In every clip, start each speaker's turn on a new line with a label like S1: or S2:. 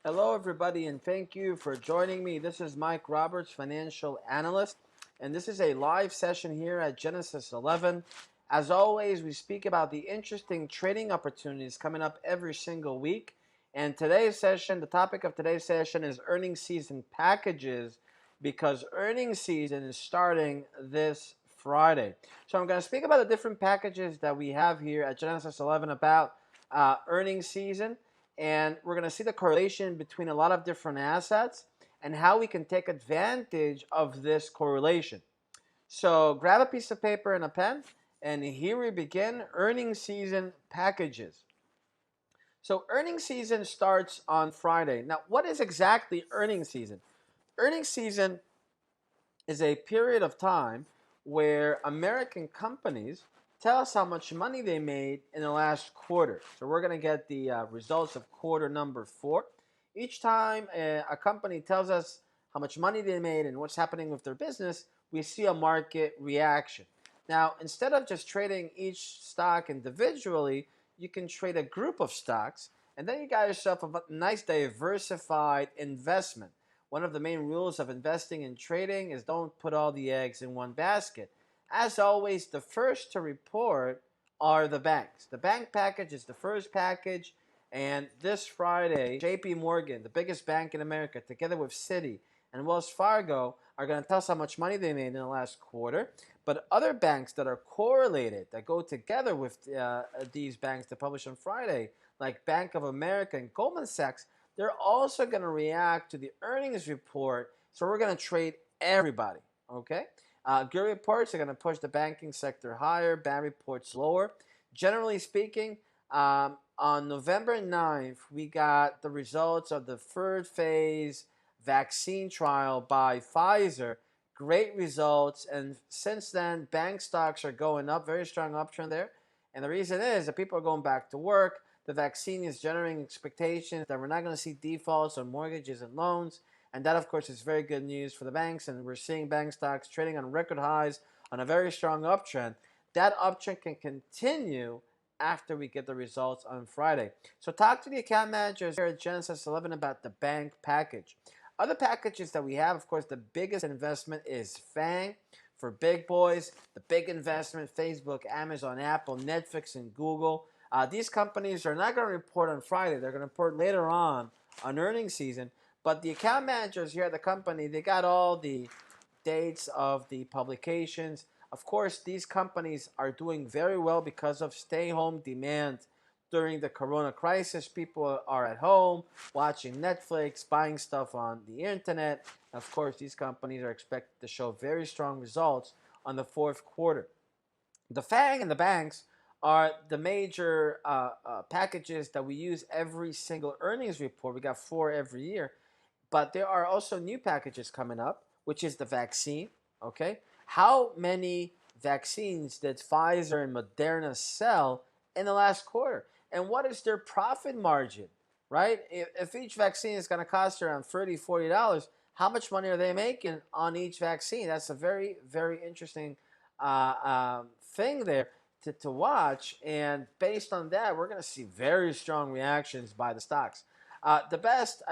S1: Hello, everybody, and thank you for joining me. This is Mike Roberts, financial analyst, and this is a live session here at Genesis11. As always, we speak about the interesting trading opportunities coming up every single week. And today's session, the topic of today's session is earnings season packages because earnings season is starting this Friday. So I'm going to speak about the different packages that we have here at Genesis11 about earnings season, and we're going to see the correlation between a lot of different assets and how we can take advantage of this correlation. So grab a piece of paper and a pen, and here we begin earnings season packages. So earnings season starts on Friday. Now, what is exactly earnings season? Earnings season is a period of time where American companies tell us how much money they made in the last quarter. So we're going to get the results of quarter number 4. Each time a company tells us how much money they made and what's happening with their business, we see a market reaction. Now, instead of just trading each stock individually, you can trade a group of stocks, and then you got yourself a nice diversified investment. One of the main rules of investing and trading is don't put all the eggs in one basket. As always, the first to report are the banks. The bank package is the first package, and this Friday, JP Morgan, the biggest bank in America, together with Citi and Wells Fargo, are going to tell us how much money they made in the last quarter. But other banks that are correlated, that go together with these banks that publish on Friday, like Bank of America and Goldman Sachs, they're also going to react to the earnings report. So we're going to trade everybody, okay? Good reports are going to push the banking sector higher, bad reports lower. Generally speaking, on November 9th, we got the results of the third phase vaccine trial by Pfizer. Great results, and since then, bank stocks are going up, very strong uptrend there. And the reason is that people are going back to work. The vaccine is generating expectations that we're not going to see defaults on mortgages and loans. And that, of course, is very good news for the banks. And we're seeing bank stocks trading on record highs on a very strong uptrend. That uptrend can continue after we get the results on Friday. So talk to the account managers here at Genesis11 about the bank package. Other packages that we have, of course, the biggest investment is FANG for big boys. The big investment, Facebook, Amazon, Apple, Netflix, and Google. These companies are not going to report on Friday. They're going to report later on earnings season. But the account managers here at the company, they got all the dates of the publications. Of course, these companies are doing very well because of stay-home demand during the corona crisis. People are at home watching Netflix, buying stuff on the internet. Of course, these companies are expected to show very strong results on the fourth quarter. The FANG and the banks are the major packages that we use every single earnings report. We got 4 every year. But there are also new packages coming up, which is the vaccine. Okay, how many vaccines did Pfizer and Moderna sell in the last quarter? And what is their profit margin, right? If each vaccine is going to cost around $30, $40, how much money are they making on each vaccine? That's a very, very interesting thing there to watch. And based on that, we're going to see very strong reactions by the stocks. The best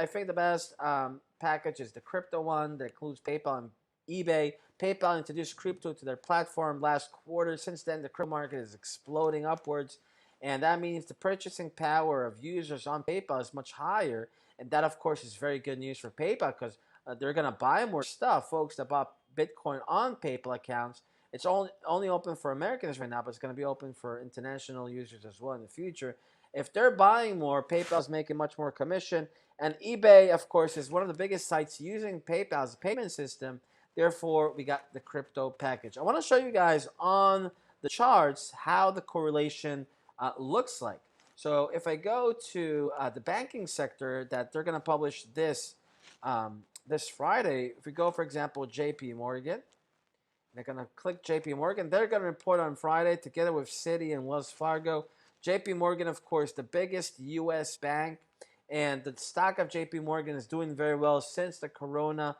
S1: package is the crypto one that includes PayPal and eBay. PayPal introduced crypto to their platform last quarter. Since then, the crypto market is exploding upwards, and that means the purchasing power of users on PayPal is much higher. And that, of course, is very good news for PayPal because they're going to buy more stuff. Folks that bought Bitcoin on PayPal accounts, it's only open for Americans right now, but it's going to be open for international users as well in the future. If they're buying more, PayPal's making much more commission. And eBay, of course, is one of the biggest sites using PayPal as a payment system. Therefore, we got the crypto package. I want to show you guys on the charts how the correlation looks like. So if I go to the banking sector that they're going to publish this this Friday, if we go, for example, JP Morgan, they're going to click JP Morgan. They're going to report on Friday together with Citi and Wells Fargo. JP Morgan, of course, the biggest U.S. bank, and the stock of JP Morgan is doing very well since the corona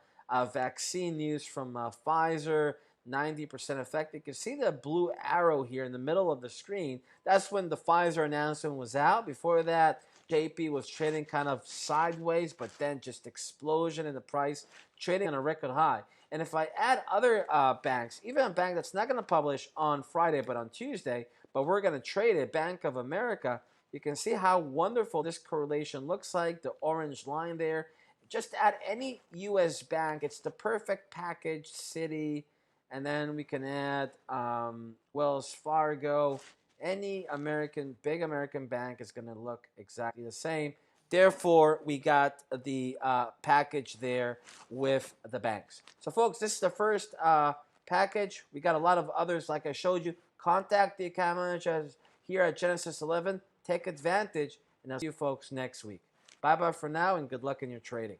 S1: vaccine news from Pfizer, 90% effective. You can see the blue arrow here in the middle of the screen. That's when the Pfizer announcement was out. Before that, JP was trading kind of sideways, but then just explosion in the price, trading on a record high. And if I add other banks, even a bank that's not going to publish on Friday but on Tuesday, but we're going to trade it, Bank of America, you can see how wonderful this correlation looks like, the orange line there. Just add any U.S. bank. It's the perfect package, Citi, and then we can add Wells Fargo. Any big American bank is going to look exactly the same. Therefore, we got the package there with the banks. So, folks, this is the first package. We got a lot of others, like I showed you. Contact the account managers here at Genesis11. Take advantage, and I'll see you folks next week. Bye-bye for now, and good luck in your trading.